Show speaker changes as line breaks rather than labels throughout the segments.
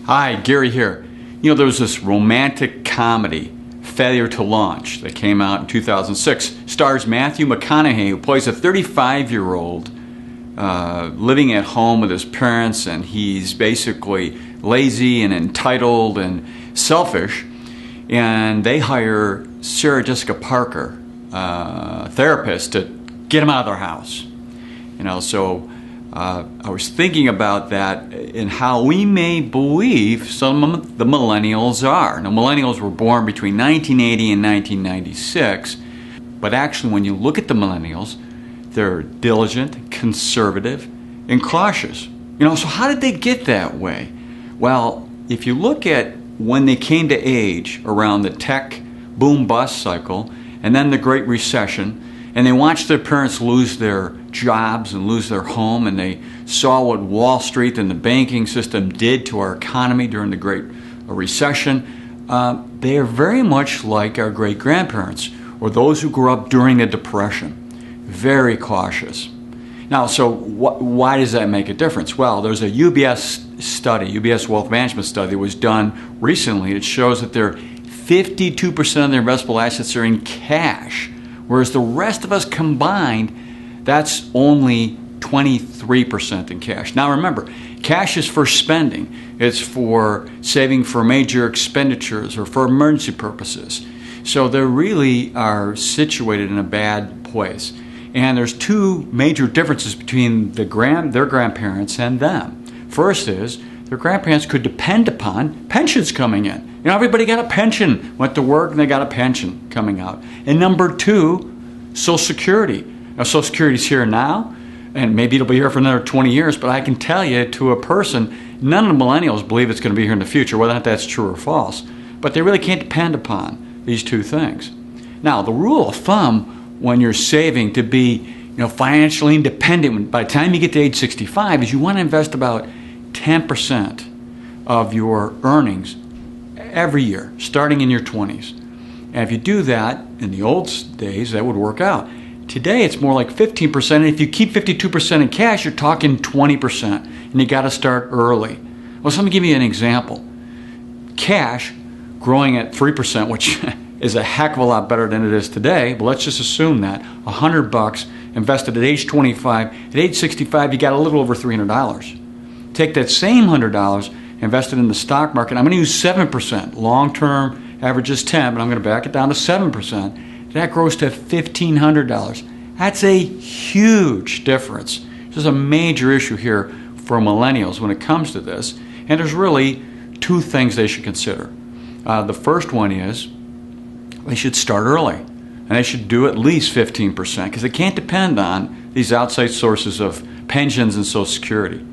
Hi, Gary here. You know, there was this romantic comedy, Failure to Launch, that came out in 2006. Stars Matthew McConaughey, who plays a 35-year-old living at home with his parents, and he's basically lazy and entitled and selfish. And they hire Sarah Jessica Parker, a therapist, to get him out of their house. You know, so I was thinking about that and how we may believe some of the millennials are. Now, millennials were born between 1980 and 1996, but actually when you look at the millennials, they're diligent, conservative, and cautious. You know, so how did they get that way? Well, if you look at when they came to age around the tech boom-bust cycle and then the Great Recession, and they watched their parents lose their jobs and lose their home, and they saw what Wall Street and the banking system did to our economy during the Great Recession, they are very much like our great-grandparents or those who grew up during the Depression. Very cautious. Now, so why does that make a difference? Well, there's a UBS study, UBS Wealth Management study that was done recently. It shows that 52% of their investable assets are in cash, whereas the rest of us combined, that's only 23% in cash. Now remember, cash is for spending. It's for saving for major expenditures or for emergency purposes. So they really are situated in a bad place. And there's two major differences between their grandparents and them. First is, their grandparents could depend upon pensions coming in. You know, everybody got a pension, went to work and they got a pension coming out. And number two, Social Security. Now, Social Security's here now, and maybe it'll be here for another 20 years, but I can tell you to a person, none of the millennials believe it's going to be here in the future, whether or not that's true or false. But they really can't depend upon these two things. Now, the rule of thumb when you're saving to be, you know, financially independent by the time you get to age 65 is you want to invest about 10% of your earnings every year, starting in your 20s. And if you do that, in the old days, that would work out. Today, it's more like 15%. And if you keep 52% in cash, you're talking 20%. And you got to start early. Well, so let me give you an example. Cash growing at 3%, which is a heck of a lot better than it is today, but let's just assume that $100 invested at age 25, at age 65, you got a little over $300. Take that same $100 invested in the stock market. I'm going to use 7%. Long-term average is 10, but I'm going to back it down to 7%. That grows to $1,500. That's a huge difference. There's a major issue here for millennials when it comes to this, and there's really two things they should consider. The first one is they should start early, and they should do at least 15% because they can't depend on these outside sources of pensions and Social Security.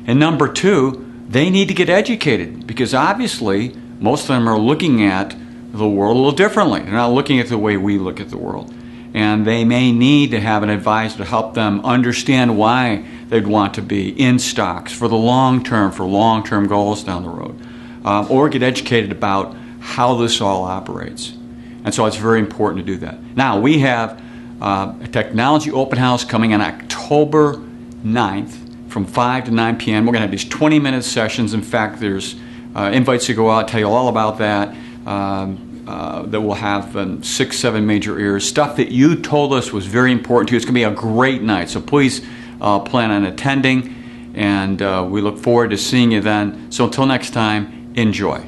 And number two, they need to get educated because obviously most of them are looking at the world a little differently. They're not looking at the way we look at the world. And they may need to have an advisor to help them understand why they'd want to be in stocks for the long term, for long-term goals down the road, or get educated about how this all operates. And so it's very important to do that. Now, we have a technology open house coming on October 9th from 5 to 9 p.m. We're going to have these 20-minute sessions. In fact, there's invites to go out, tell you all about that. That will have 6, 7 major areas. Stuff that you told us was very important to you. It's going to be a great night. So please plan on attending. And we look forward to seeing you then. So until next time, enjoy.